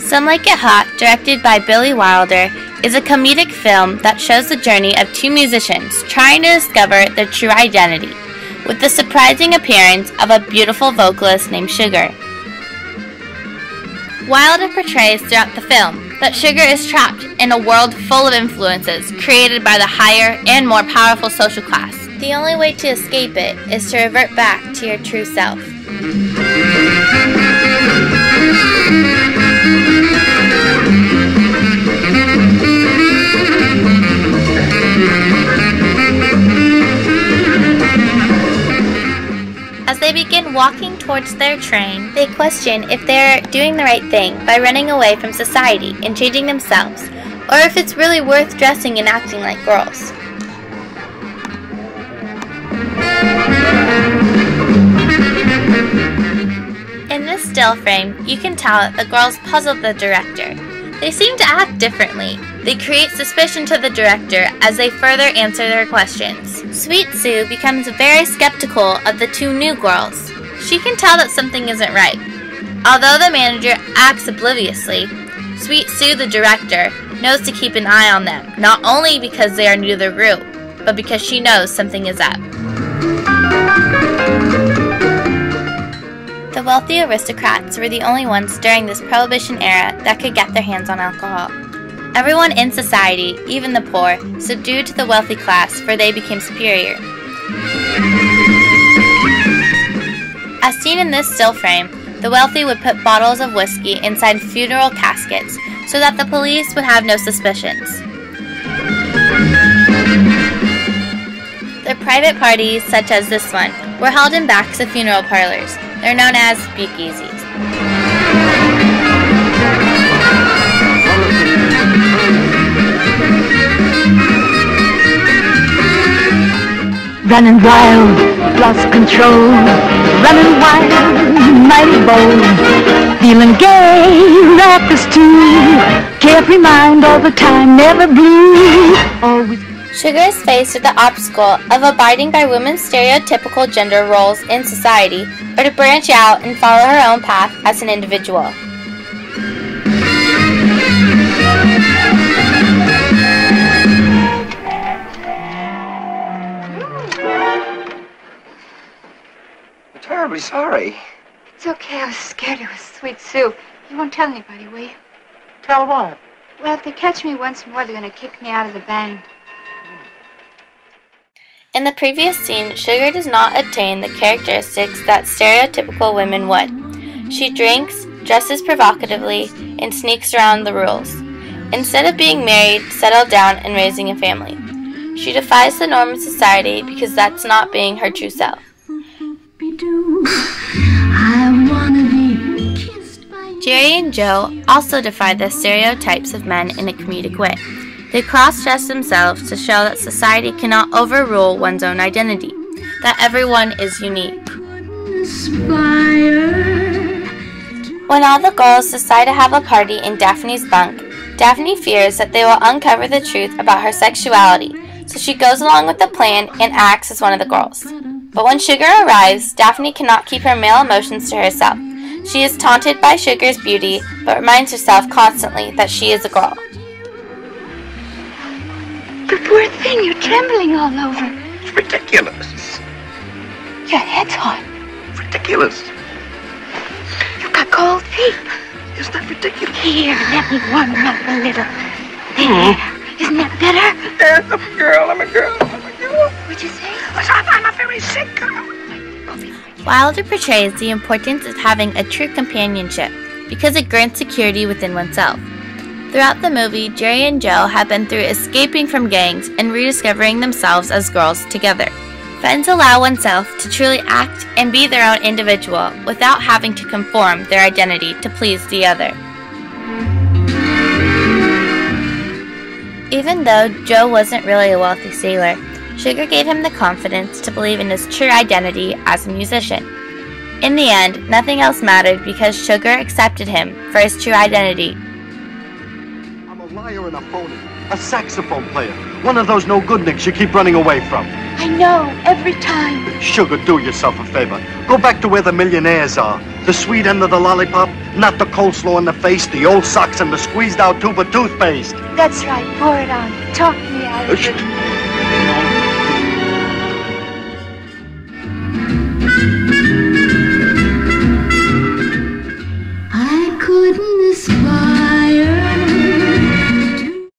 Some Like It Hot, directed by Billy Wilder, is a comedic film that shows the journey of two musicians trying to discover their true identity, with the surprising appearance of a beautiful vocalist named Sugar. Wilder portrays throughout the film that Sugar is trapped in a world full of influences created by the higher and more powerful social class. The only way to escape it is to revert back to your true self. As they begin walking towards their train, they question if they're doing the right thing by running away from society and changing themselves, or if it's really worth dressing and acting like girls. In this still frame, you can tell that the girls puzzle the director. They seem to act differently. They create suspicion to the director as they further answer their questions. Sweet Sue becomes very skeptical of the two new girls. She can tell that something isn't right. Although the manager acts obliviously, Sweet Sue, the director, knows to keep an eye on them, not only because they are new to the group, but because she knows something is up. The wealthy aristocrats were the only ones during this Prohibition era that could get their hands on alcohol. Everyone in society, even the poor, subdued to the wealthy class, for they became superior. As seen in this still frame, the wealthy would put bottles of whiskey inside funeral caskets so that the police would have no suspicions. Their private parties, such as this one, were held in backs of funeral parlors. They're known as speakeasies. Running wild, lost control, running wild, mighty bold, feeling gay, reckless too, carefree mind all the time, never blue, always. Sugar is faced with the obstacle of abiding by women's stereotypical gender roles in society, or to branch out and follow her own path as an individual. I'm terribly sorry. It's okay, I was scared it was Sweet Sue. You won't tell anybody, will you? Tell what? Well, if they catch me once more, they're going to kick me out of the band. In the previous scene, Sugar does not attain the characteristics that stereotypical women would. She drinks, dresses provocatively, and sneaks around the rules. Instead of being married, settled down, and raising a family. She defies the norm of society because that's not being her true self. Jerry and Joe also defy the stereotypes of men in a comedic way. They cross-dress themselves to show that society cannot overrule one's own identity, that everyone is unique. When all the girls decide to have a party in Daphne's bunk, Daphne fears that they will uncover the truth about her sexuality, so she goes along with the plan and acts as one of the girls. But when Sugar arrives, Daphne cannot keep her male emotions to herself. She is taunted by Sugar's beauty, but reminds herself constantly that she is a girl. You poor thing, you're trembling all over. It's ridiculous. Your head's hot. It's ridiculous. You've got cold feet. Isn't that ridiculous? Here, let me warm them up a little. There. Isn't that better? Yes, I'm a girl, I'm a girl, I'm a girl. What'd you say? I'm a very sick girl. Wilder portrays the importance of having a true companionship because it grants security within oneself. Throughout the movie, Jerry and Joe have been through escaping from gangs and rediscovering themselves as girls together. Friends allow oneself to truly act and be their own individual without having to conform their identity to please the other. Even though Joe wasn't really a wealthy sailor, Sugar gave him the confidence to believe in his true identity as a musician. In the end, nothing else mattered because Sugar accepted him for his true identity. I'm a liar and a phony, a saxophone player, one of those no-good-nicks you keep running away from. I know, every time. Sugar, do yourself a favor. Go back to where the millionaires are. The sweet end of the lollipop, not the coleslaw in the face, the old socks and the squeezed out tube of toothpaste. That's right. Pour it on. Talk me out of it.